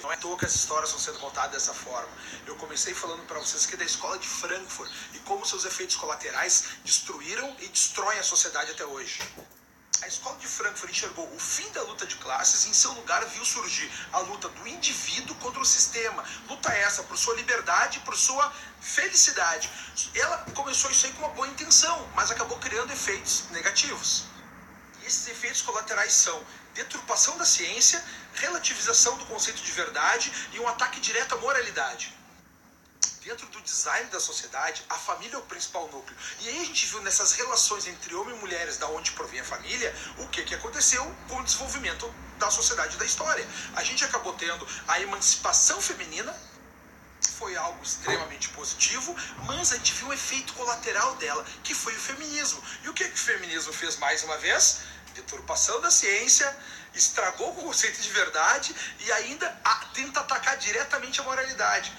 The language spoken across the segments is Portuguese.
Não é à toa que as histórias estão sendo contadas dessa forma. Eu comecei falando para vocês aqui da escola de Frankfurt e como seus efeitos colaterais destruíram e destroem a sociedade até hoje. A escola de Frankfurt enxergou o fim da luta de classes e em seu lugar viu surgir a luta do indivíduo contra o sistema. Luta essa por sua liberdade, por sua felicidade. Ela começou isso aí com uma boa intenção, mas acabou criando efeitos negativos. E esses efeitos colaterais são deturpação da ciência, relativização do conceito de verdade e um ataque direto à moralidade. Dentro do design da sociedade, a família é o principal núcleo. E aí a gente viu nessas relações entre homem e mulheres, da onde provém a família, o que aconteceu com o desenvolvimento da sociedade da história. A gente acabou tendo a emancipação feminina, que foi algo extremamente positivo, mas a gente viu um efeito colateral dela, que foi o feminismo. E o que o feminismo fez mais uma vez? Deturpação da ciência, estragou o conceito de verdade e ainda tenta atacar diretamente a moralidade.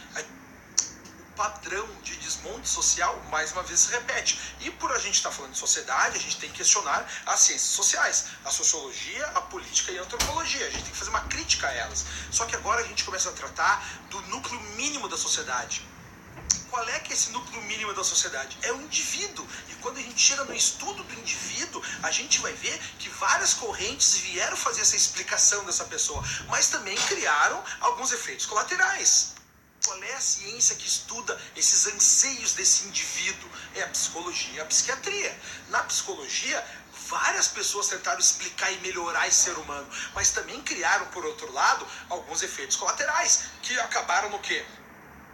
Padrão de desmonte social, mais uma vez, se repete. E por a gente estar falando de sociedade, a gente tem que questionar as ciências sociais, a sociologia, a política e a antropologia. A gente tem que fazer uma crítica a elas. Só que agora a gente começa a tratar do núcleo mínimo da sociedade. Qual é que é esse núcleo mínimo da sociedade? É o indivíduo. E quando a gente chega no estudo do indivíduo, a gente vai ver que várias correntes vieram fazer essa explicação dessa pessoa, mas também criaram alguns efeitos colaterais. Qual é a ciência que estuda esses anseios desse indivíduo? É a psicologia e a psiquiatria. Na psicologia, várias pessoas tentaram explicar e melhorar esse ser humano, mas também criaram, por outro lado, alguns efeitos colaterais, que acabaram no quê?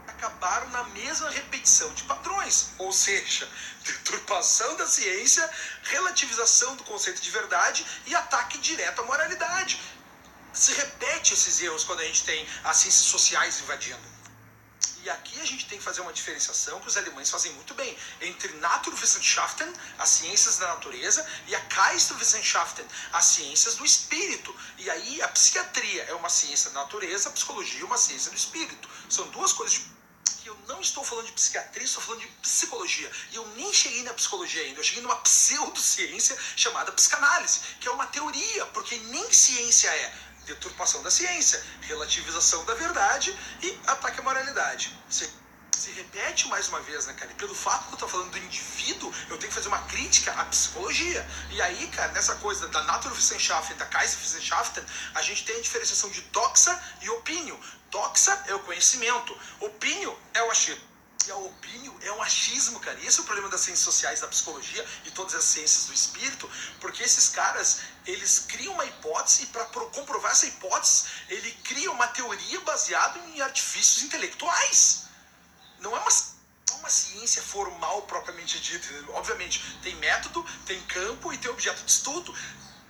Acabaram na mesma repetição de padrões, ou seja, deturpação da ciência, relativização do conceito de verdade e ataque direto à moralidade. Se repete esses erros quando a gente tem as ciências sociais invadindo. E aqui a gente tem que fazer uma diferenciação que os alemães fazem muito bem entre Naturwissenschaften, as ciências da natureza, e a Geisteswissenschaften, as ciências do espírito. E aí a psiquiatria é uma ciência da natureza, a psicologia é uma ciência do espírito. São duas coisas que eu não estou falando de psiquiatria, estou falando de psicologia. E eu nem cheguei na psicologia ainda, eu cheguei numa pseudociência chamada psicanálise, que é uma teoria, porque nem ciência é. Deturpação da ciência, relativização da verdade e ataque à moralidade. Se repete mais uma vez, né, cara? E pelo fato que eu tô falando do indivíduo, eu tenho que fazer uma crítica à psicologia. E aí, cara, nessa coisa da Naturwissenschaften, da Geisteswissenschaften, a gente tem a diferenciação de doxa e opínio. Doxa é o conhecimento, opínio é o achismo. E a opinião é um achismo, cara. E esse é o problema das ciências sociais, da psicologia e todas as ciências do espírito, porque esses caras, eles criam uma hipótese e para comprovar essa hipótese, ele cria uma teoria baseada em artifícios intelectuais. Não é uma ciência formal propriamente dita. Obviamente, tem método, tem campo e tem objeto de estudo,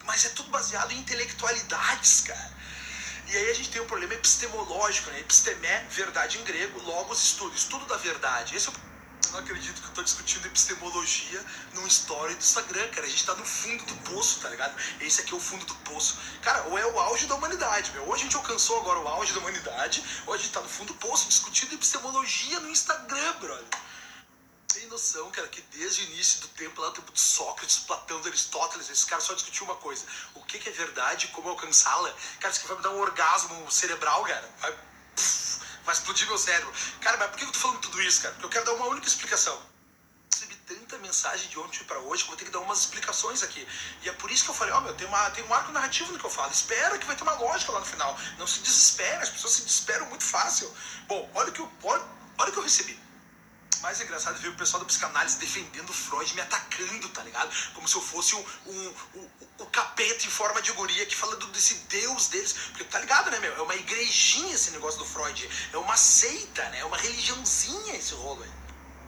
mas é tudo baseado em intelectualidades, cara. E aí a gente tem um problema epistemológico, né? Epistemé, verdade em grego, logos, estudo da verdade. Eu não acredito que eu tô discutindo epistemologia num story do Instagram, cara. A gente tá no fundo do poço, tá ligado? Esse aqui é o fundo do poço. Cara, ou é o auge da humanidade, meu. Ou a gente alcançou agora o auge da humanidade, ou a gente tá no fundo do poço discutindo epistemologia no Instagram, brother. Tem noção, cara, que desde o início do tempo, lá no tempo de Sócrates, Platão, Aristóteles, esses caras só discutiam uma coisa: o que é verdade e como alcançá-la. Cara, isso aqui vai me dar um orgasmo cerebral, cara. Vai explodir meu cérebro. Cara, mas por que eu tô falando tudo isso, cara? Porque eu quero dar uma única explicação. Eu recebi tanta mensagem de ontem pra hoje que eu vou ter que dar umas explicações aqui. E é por isso que eu falei, tem um arco narrativo no que eu falo. Espera que vai ter uma lógica lá no final. Não se desespera, as pessoas se desesperam muito fácil. Bom, olha o que eu recebi. Mais engraçado ver o pessoal da psicanálise defendendo o Freud, me atacando, tá ligado? Como se eu fosse o capeta em forma de guria que fala desse deus deles. Porque tá ligado, né, meu? É uma igrejinha esse negócio do Freud. É uma seita, né? É uma religiãozinha esse rolo aí.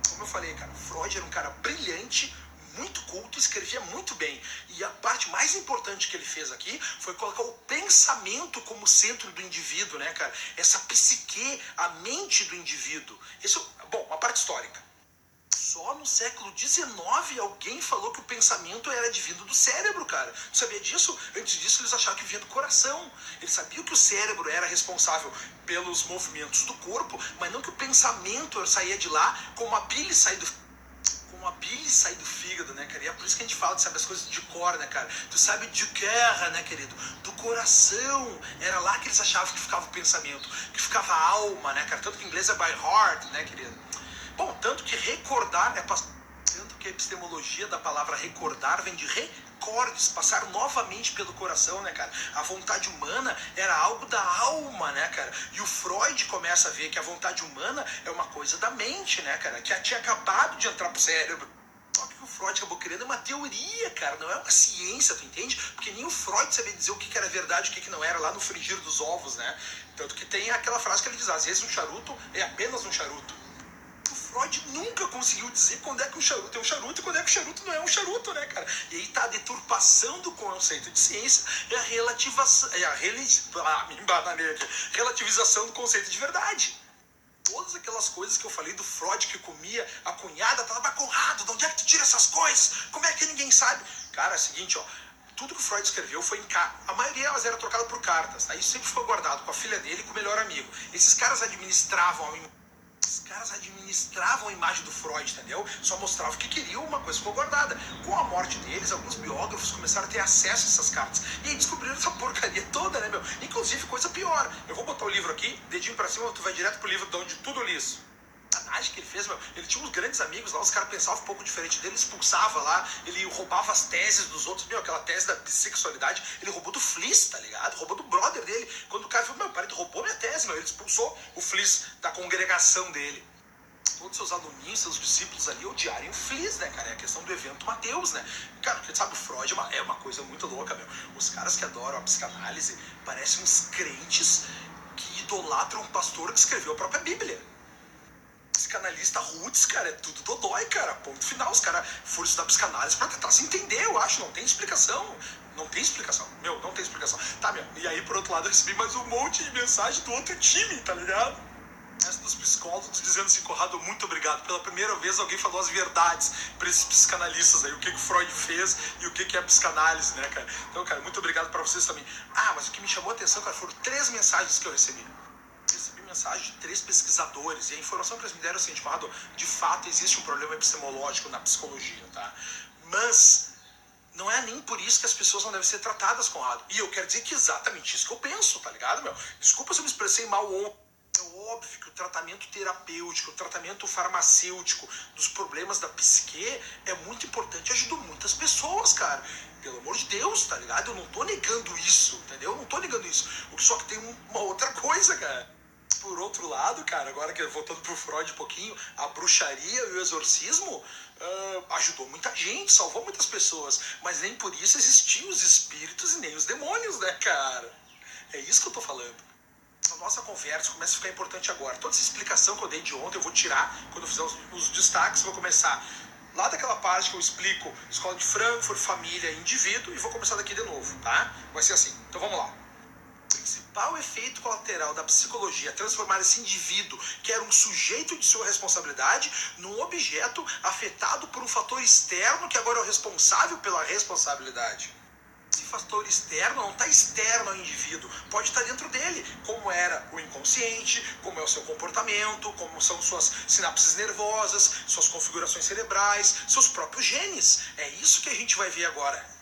Como eu falei, cara, Freud era um cara brilhante, muito culto, escrevia muito bem. E a parte mais importante que ele fez aqui foi colocar o pensamento como centro do indivíduo, né, cara? Essa psique, a mente do indivíduo. Bom, a parte histórica. Só no século XIX alguém falou que o pensamento era advindo do cérebro, cara. Não sabia disso? Antes disso eles achavam que vinha do coração. Eles sabiam que o cérebro era responsável pelos movimentos do corpo, mas não que o pensamento saía de lá como a bile sai do a bile sai do fígado, né, cara? E é por isso que a gente fala de saber as coisas de cor, né, cara? Tu sabe de guerra, né, querido? Do coração. Era lá que eles achavam que ficava o pensamento, que ficava a alma, né, cara? Tanto que em inglês é by heart, né, querido? Bom, tanto que recordar tanto que a epistemologia da palavra recordar vem de recordes, passar novamente pelo coração, né, cara? A vontade humana era algo da alma, né, cara? E o Freud começa a ver que a vontade humana é uma coisa da mente, né, cara? Que tinha acabado de entrar pro cérebro. Só que o Freud acabou criando uma teoria, cara, não é uma ciência, tu entende? Porque nem o Freud sabia dizer o que era verdade e o que não era lá no frigir dos ovos, né? Tanto que tem aquela frase que ele diz, às vezes um charuto é apenas um charuto. Freud nunca conseguiu dizer quando é que o charuto é um charuto e quando é que o charuto não é um charuto, né, cara? E aí tá a deturpação do conceito de ciência e a relativização do conceito de verdade. Todas aquelas coisas que eu falei do Freud que comia a cunhada, tava Conrado, de onde é que tu tira essas coisas? Como é que ninguém sabe? Cara, é o seguinte, ó, tudo que o Freud escreveu foi em a maioria delas era trocada por cartas, tá? Isso sempre ficou guardado com a filha dele e com o melhor amigo. Esses caras administravam a imagem do Freud, entendeu? Só mostravam que queriam, uma coisa ficou guardada. Com a morte deles, alguns biógrafos começaram a ter acesso a essas cartas. E aí descobriram essa porcaria toda, né, meu? Inclusive, coisa pior. Eu vou botar o livro aqui, dedinho pra cima, tu vai direto pro livro de onde tudo eu li isso. Sacanagem que ele fez, meu. Ele tinha uns grandes amigos lá, os caras pensavam um pouco diferente dele, expulsava lá, ele roubava as teses dos outros, meu, aquela tese da bissexualidade, ele roubou do Fliss, tá ligado? Roubou do brother dele. Quando o cara falou, meu, pai, tu roubou minha tese, meu, ele expulsou o Fliss da congregação dele. Todos seus aluninhos, seus discípulos ali odiarem o Fliss, né, cara? É a questão do evento Mateus, né? Cara, porque sabe, o Freud é uma coisa muito louca, meu. Os caras que adoram a psicanálise parecem uns crentes que idolatram um pastor que escreveu a própria Bíblia. Psicanalista roots, cara, é tudo dodói, cara. Ponto final. Os caras foram estudar psicanálise pra tentar se entender, eu acho. Não tem explicação. Não tem explicação. Meu, não tem explicação. Tá, meu. E aí, por outro lado, eu recebi mais um monte de mensagem do outro time, tá ligado? Dos psicólogos dizendo assim, Conrado, muito obrigado. Pela primeira vez alguém falou as verdades pra esses psicanalistas aí, o que o Freud fez e o que é a psicanálise, né, cara? Então, cara, muito obrigado pra vocês também. Ah, mas o que me chamou a atenção, cara, foram 3 mensagens que eu recebi. Recebi mensagem de 3 pesquisadores e a informação que eles me deram é assim, Conrado, de fato existe um problema epistemológico na psicologia, tá? Mas não é nem por isso que as pessoas não devem ser tratadas, Conrado. E eu quero dizer que é exatamente isso que eu penso, tá ligado, meu? Desculpa se eu me expressei mal ontem. É óbvio que o tratamento terapêutico, o tratamento farmacêutico dos problemas da psique é muito importante, ajudou muitas pessoas, cara. Pelo amor de Deus, tá ligado? Eu não tô negando isso, entendeu? Eu não tô negando isso. Só que tem uma outra coisa, cara. Por outro lado, cara, agora que voltando pro Freud um pouquinho, a bruxaria e o exorcismo ajudou muita gente, salvou muitas pessoas. Mas nem por isso existiam os espíritos e nem os demônios, né, cara? É isso que eu tô falando. A nossa conversa começa a ficar importante agora. Toda essa explicação que eu dei de ontem eu vou tirar quando eu fizer os destaques. Vou começar lá daquela parte que eu explico escola de Frankfurt, família, indivíduo, e vou começar daqui de novo, tá? Vai ser assim. Então vamos lá. O principal efeito colateral da psicologia é transformar esse indivíduo, que era um sujeito de sua responsabilidade, num objeto afetado por um fator externo que agora é o responsável pela responsabilidade. Esse fator externo não está externo ao indivíduo, pode estar dentro dele, como era o inconsciente, como é o seu comportamento, como são suas sinapses nervosas, suas configurações cerebrais, seus próprios genes. É isso que a gente vai ver agora.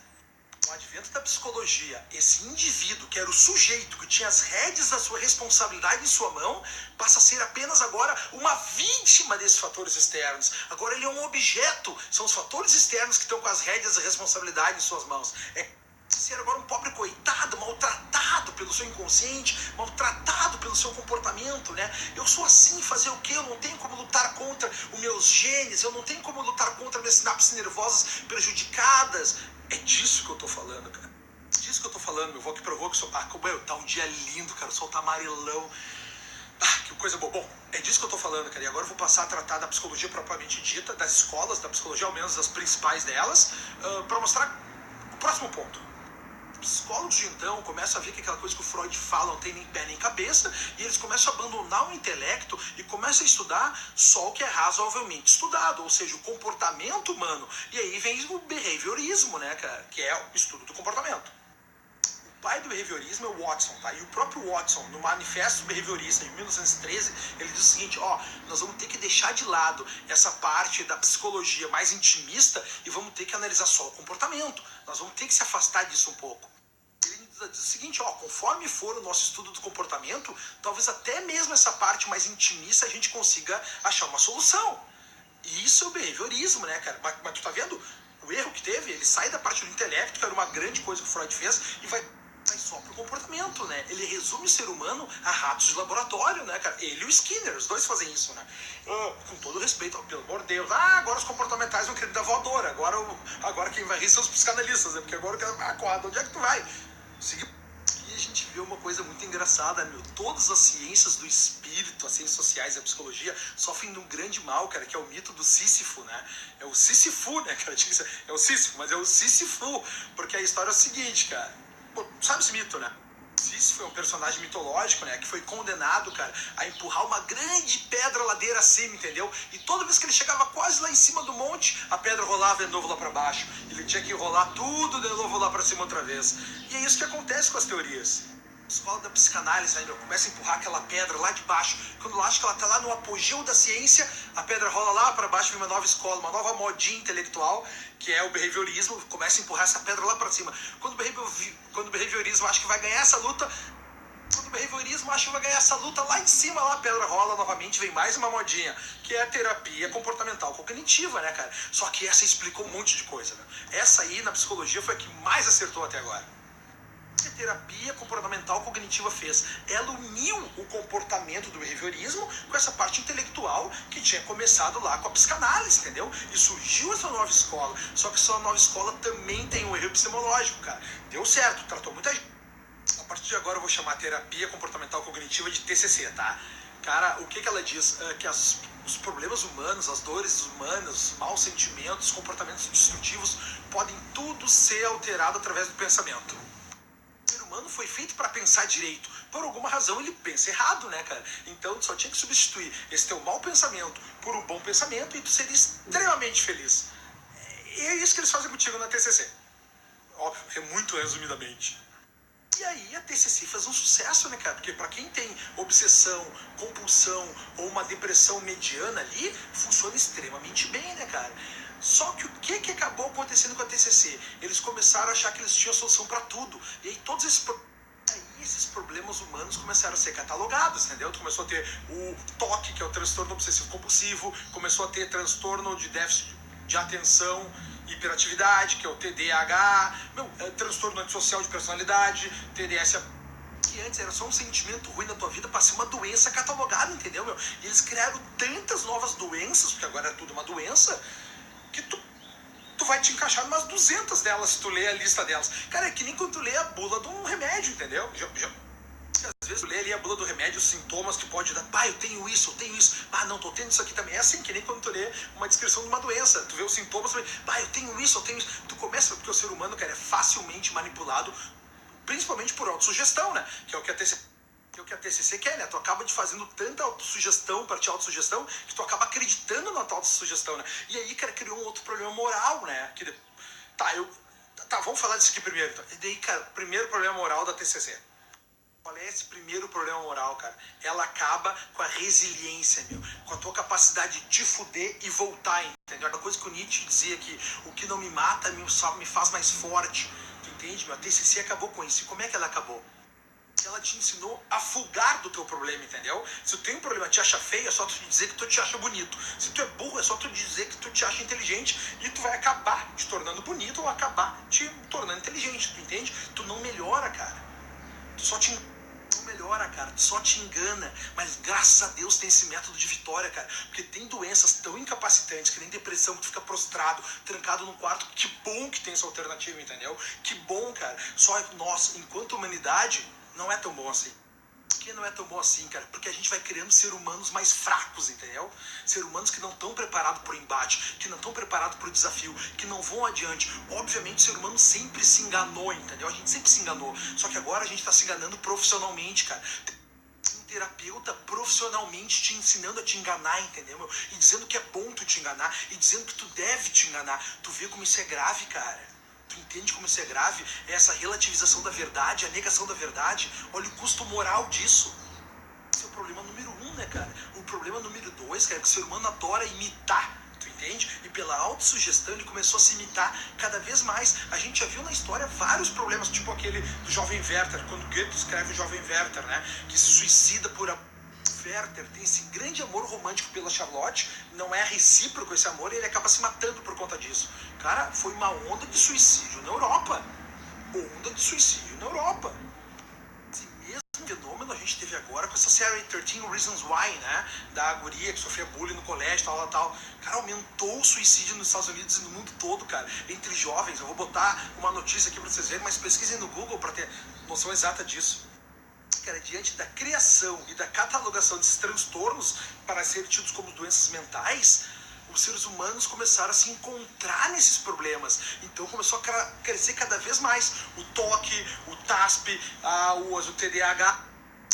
Com o advento da psicologia, esse indivíduo, que era o sujeito, que tinha as rédeas da sua responsabilidade em sua mão, passa a ser apenas agora uma vítima desses fatores externos. Agora ele é um objeto, são os fatores externos que estão com as rédeas da responsabilidade em suas mãos. Ser agora um pobre coitado, maltratado pelo seu inconsciente, maltratado pelo seu comportamento, né? Eu sou assim, fazer o quê? Eu não tenho como lutar contra os meus genes, eu não tenho como lutar contra minhas sinapses nervosas prejudicadas. É disso que eu tô falando, cara. É disso que eu tô falando, meu. Vou aqui pra que tá um dia lindo, cara. O sol tá amarelão. Que coisa boa. Bom, é disso que eu tô falando, cara. E agora eu vou passar a tratar da psicologia propriamente dita, das escolas da psicologia, ao menos das principais delas, pra mostrar o próximo ponto. Psicólogos de então começam a ver que aquela coisa que o Freud fala não tem nem pé nem cabeça, e eles começam a abandonar o intelecto e começam a estudar só o que é razoavelmente estudado, ou seja, o comportamento humano. E aí vem o behaviorismo, né, cara, que é o estudo do comportamento. O pai do behaviorismo é o Watson, tá? E o próprio Watson, no Manifesto Behaviorista, de 1913, ele diz o seguinte, nós vamos ter que deixar de lado essa parte da psicologia mais intimista e vamos ter que analisar só o comportamento. Nós vamos ter que se afastar disso um pouco. Ele diz o seguinte, conforme for o nosso estudo do comportamento, talvez até mesmo essa parte mais intimista a gente consiga achar uma solução. E isso é o behaviorismo, né, cara? Mas tu tá vendo o erro que teve? Ele sai da parte do intelecto, que era uma grande coisa que o Freud fez, e vai só pro comportamento, né? Ele resume o ser humano a ratos de laboratório, né, cara? Ele e o Skinner, os dois fazem isso, né? Com todo respeito, pelo amor de Deus. Agora os comportamentais vão querer dar voadora. Agora quem vai rir são os psicanalistas, né? Porque agora eu quero... Corrado, onde é que tu vai? E a gente vê uma coisa muito engraçada, meu. Todas as ciências do espírito, as ciências sociais e a psicologia sofrem de um grande mal, cara, que é o mito do Sísifo, né? É o Sísifo, né, cara? É o Sísifo, mas é o Sísifo. Porque a história é o seguinte, cara. Pô, sabe esse mito, né? Sísifo é um personagem mitológico, né? Que foi condenado, cara, a empurrar uma grande pedra ladeira acima, entendeu? E toda vez que ele chegava quase lá em cima do monte, a pedra rolava de novo lá pra baixo. Ele tinha que rolar tudo de novo lá pra cima outra vez. E é isso que acontece com as teorias. A escola da psicanálise ainda começa a empurrar aquela pedra lá de baixo. Quando ela acha que ela tá lá no apogeu da ciência, a pedra rola lá para baixo, vem uma nova escola, uma nova modinha intelectual, que é o behaviorismo, começa a empurrar essa pedra lá para cima. Quando o behaviorismo acha que vai ganhar essa luta, lá em cima, lá a pedra rola novamente, vem mais uma modinha, que é a terapia comportamental cognitiva, né, cara? Só que essa explicou um monte de coisa, né? Essa aí, na psicologia, foi a que mais acertou até agora. A terapia comportamental cognitiva fez? Ela uniu o comportamento do behaviorismo com essa parte intelectual que tinha começado lá com a psicanálise, entendeu? E surgiu essa nova escola. Só que essa nova escola também tem um erro epistemológico, cara. Deu certo, tratou muita gente. A partir de agora eu vou chamar a terapia comportamental cognitiva de TCC, tá? Cara, o que ela diz? Que os problemas humanos, as dores humanas, os maus sentimentos, os comportamentos destrutivos podem tudo ser alterado através do pensamento. O ser humano foi feito para pensar direito. Por alguma razão ele pensa errado, né, cara? Então tu só tinha que substituir esse teu mau pensamento por um bom pensamento e tu seria extremamente feliz. E é isso que eles fazem contigo na TCC. Óbvio, é muito resumidamente. E aí a TCC faz um sucesso, né, cara? Porque pra quem tem obsessão, compulsão ou uma depressão mediana ali, funciona extremamente bem, né, cara? Só que o que acabou acontecendo com a TCC? Eles começaram a achar que eles tinham solução pra tudo. E aí todos esses problemas humanos começaram a ser catalogados, entendeu? Tu começou a ter o TOC, que é o transtorno obsessivo compulsivo, começou a ter transtorno de déficit de atenção, hiperatividade, que é o TDAH, transtorno antissocial de personalidade, TDS, que antes era só um sentimento ruim na tua vida para ser uma doença catalogada, entendeu, meu? E eles criaram tantas novas doenças, porque agora é tudo uma doença, que tu vai te encaixar umas 200 delas se tu ler a lista delas. Cara, é que nem quando tu lê a bula de um remédio, entendeu? Às vezes tu lê ali a bula do remédio, os sintomas que pode dar. Eu tenho isso. Não, tô tendo isso aqui também. É assim, que nem quando tu lê uma descrição de uma doença. Tu vê os sintomas também. Eu tenho isso. Tu começa, porque o ser humano, cara, é facilmente manipulado, principalmente por autossugestão, né? Que é o que a TCC quer, né? Tu acaba fazendo tanta autossugestão, para te autossugestão, que tu acaba acreditando na tua autossugestão, né? E aí, cara, criou um outro problema moral, né? Vamos falar disso aqui primeiro. Então. E daí, cara, primeiro problema moral da TCC. Qual é esse primeiro problema moral, cara? Ela acaba com a resiliência, meu. Com a tua capacidade de te fuder e voltar, entendeu? Aquela coisa que o Nietzsche dizia que o que não me mata só me faz mais forte. Tu entende, meu? A TCC acabou com isso. E como é que ela acabou? Ela te ensinou a fugar do teu problema, entendeu? Se tu tem um problema, te acha feio, é só tu dizer que tu te acha bonito. Se tu é burro, é só tu dizer que tu te acha inteligente e tu vai acabar te tornando bonito ou acabar te tornando inteligente, tu entende? Tu não melhora, cara. Tu só te engana. Mas graças a Deus tem esse método de vitória, cara. Porque tem doenças tão incapacitantes que nem depressão, que tu fica prostrado, trancado num quarto. Que bom que tem essa alternativa, entendeu? Que bom, cara. Só nós, enquanto humanidade, não é tão bom assim. Por que não é tão bom assim, cara? Porque a gente vai criando seres humanos mais fracos, entendeu? Seres humanos que não estão preparados para o embate, que não estão preparados para o desafio, que não vão adiante. Obviamente o ser humano sempre se enganou, entendeu? A gente sempre se enganou. Só que agora a gente está se enganando profissionalmente, cara. Um terapeuta profissionalmente te ensinando a te enganar, entendeu, meu? E dizendo que é bom tu te enganar, e dizendo que tu deve te enganar. Tu vê como isso é grave, cara? Tu entende como isso é grave? É essa relativização da verdade, a negação da verdade. Olha o custo moral disso. Esse é o problema número 1, né, cara? O problema número 2, cara, é que o ser humano adora imitar. Tu entende? E pela autossugestão ele começou a se imitar cada vez mais. A gente já viu na história vários problemas, tipo aquele do jovem Werther, quando Goethe escreve o jovem Werther, né? Que se suicida por Werther tem esse grande amor romântico pela Charlotte, não é recíproco esse amor e ele acaba se matando por conta disso. Cara, foi uma onda de suicídio na Europa. Onda de suicídio na Europa. Esse mesmo fenômeno a gente teve agora com essa série 13 Reasons Why, né? Da guria que sofria bullying no colégio, tal. Cara, aumentou o suicídio nos Estados Unidos e no mundo todo, cara. Entre jovens, eu vou botar uma notícia aqui pra vocês verem, mas pesquisem no Google pra ter noção exata disso. Cara, diante da criação e da catalogação desses transtornos para serem tidos como doenças mentais, os seres humanos começaram a se encontrar nesses problemas. Então começou a crescer cada vez mais o TOC, o TASP, o TDAH.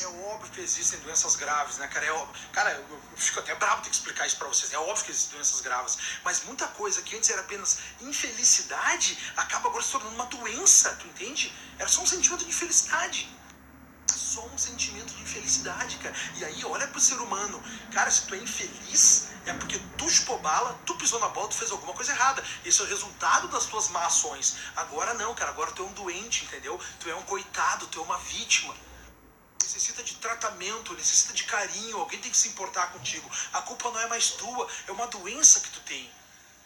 É óbvio que existem doenças graves, né, cara? É óbvio. Cara, eu fico até bravo ter que explicar isso pra vocês. É óbvio que existem doenças graves. Mas muita coisa que antes era apenas infelicidade acaba agora se tornando uma doença, tu entende? Era só um sentimento de infelicidade. Só um sentimento de infelicidade, cara. E aí, olha pro ser humano. Cara, se tu é infeliz, é porque tu chupou bala, tu pisou na bola, tu fez alguma coisa errada. Esse é o resultado das tuas má ações. Agora não, cara. Agora tu é um doente, entendeu? Tu é um coitado, tu é uma vítima. Necessita de tratamento, necessita de carinho. Alguém tem que se importar contigo. A culpa não é mais tua, é uma doença que tu tem.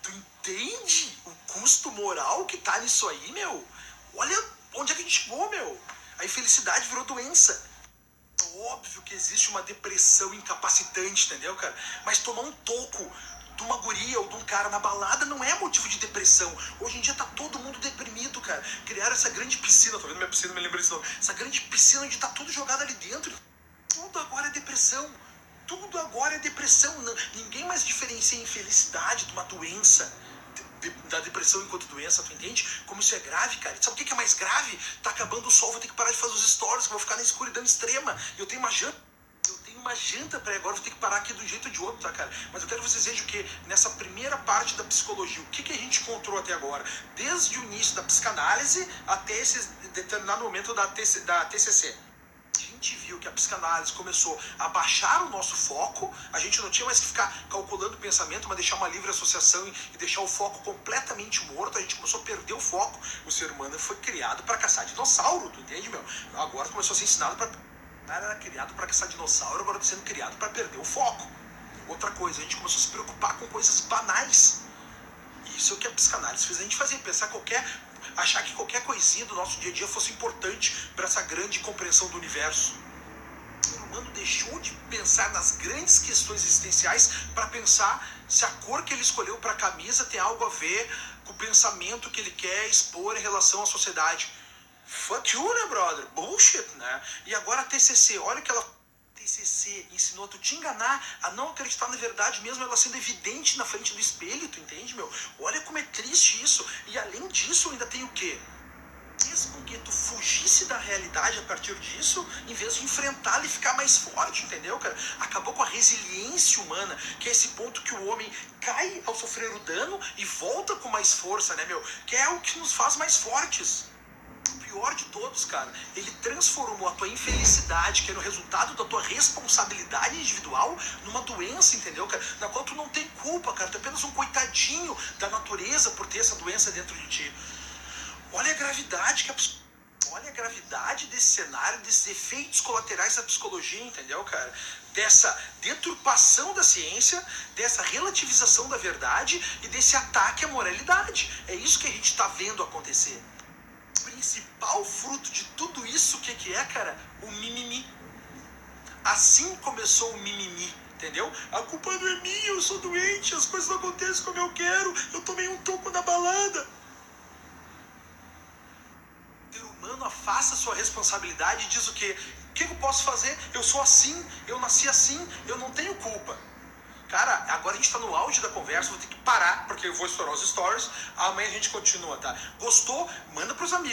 Tu entende o custo moral que tá nisso aí, meu? Olha onde é que a gente chegou, meu. A infelicidade virou doença. Óbvio que existe uma depressão incapacitante, entendeu, cara? Mas tomar um toco de uma guria ou de um cara na balada não é motivo de depressão. Hoje em dia tá todo mundo deprimido, cara. Criaram essa grande piscina, tô vendo minha piscina, me lembro disso não. Essa grande piscina onde tá tudo jogado ali dentro. Tudo agora é depressão. Tudo agora é depressão. Ninguém mais diferencia a infelicidade de uma doença. Da depressão enquanto doença, tu entende? Como isso é grave, cara. Sabe o que é mais grave? Tá acabando o sol, vou ter que parar de fazer os stories, vou ficar na escuridão extrema. Eu tenho uma janta pra agora, vou ter que parar aqui de um jeito ou de outro, tá, cara? Mas eu quero que vocês vejam que nessa primeira parte da psicologia, o que a gente encontrou até agora? Desde o início da psicanálise até esse determinado momento da TCC. A gente viu que a psicanálise começou a baixar o nosso foco, a gente não tinha mais que ficar calculando o pensamento, mas deixar uma livre associação e deixar o foco completamente morto, a gente começou a perder o foco. O ser humano foi criado para caçar dinossauro, tu entende, meu? Agora começou a ser ensinado para... Era criado para caçar dinossauro, agora está sendo criado para perder o foco. Outra coisa, a gente começou a se preocupar com coisas banais. Isso é o que a psicanálise fez a gente fazer, achar que qualquer coisinha do nosso dia a dia fosse importante para essa grande compreensão do universo. O ser humano deixou de pensar nas grandes questões existenciais para pensar se a cor que ele escolheu para a camisa tem algo a ver com o pensamento que ele quer expor em relação à sociedade. Fuck you, né, brother? Bullshit, né? E agora a TCC, olha que ela... TCC ensinou tu te enganar, a não acreditar na verdade mesmo ela sendo evidente na frente do espelho, tu entende, meu? Olha como é triste isso. E além disso ainda tem o quê? Fez com que tu fugisse da realidade a partir disso, em vez de enfrentá-la e ficar mais forte, entendeu, cara? Acabou com a resiliência humana, que é esse ponto que o homem cai ao sofrer o dano e volta com mais força, né, meu? Que é o que nos faz mais fortes. Pior de todos, cara, ele transformou a tua infelicidade, que era o resultado da tua responsabilidade individual, numa doença, entendeu, cara? Na qual tu não tem culpa, cara, tu é apenas um coitadinho da natureza por ter essa doença dentro de ti. Olha a gravidade olha a gravidade desse cenário, desses efeitos colaterais da psicologia, entendeu, cara? Dessa deturpação da ciência, dessa relativização da verdade e desse ataque à moralidade. É isso que a gente tá vendo acontecer. O principal fruto de tudo isso, o que é, cara? O mimimi. Assim começou o mimimi, entendeu? A culpa não é minha, eu sou doente, as coisas não acontecem como eu quero, eu tomei um toco na balada. O ser humano afasta a sua responsabilidade e diz o quê? O que eu posso fazer? Eu sou assim, eu nasci assim, eu não tenho culpa. Cara, agora a gente tá no auge da conversa, vou ter que parar, porque eu vou estourar os stories, amanhã a gente continua, tá? Gostou? Manda pros amigos.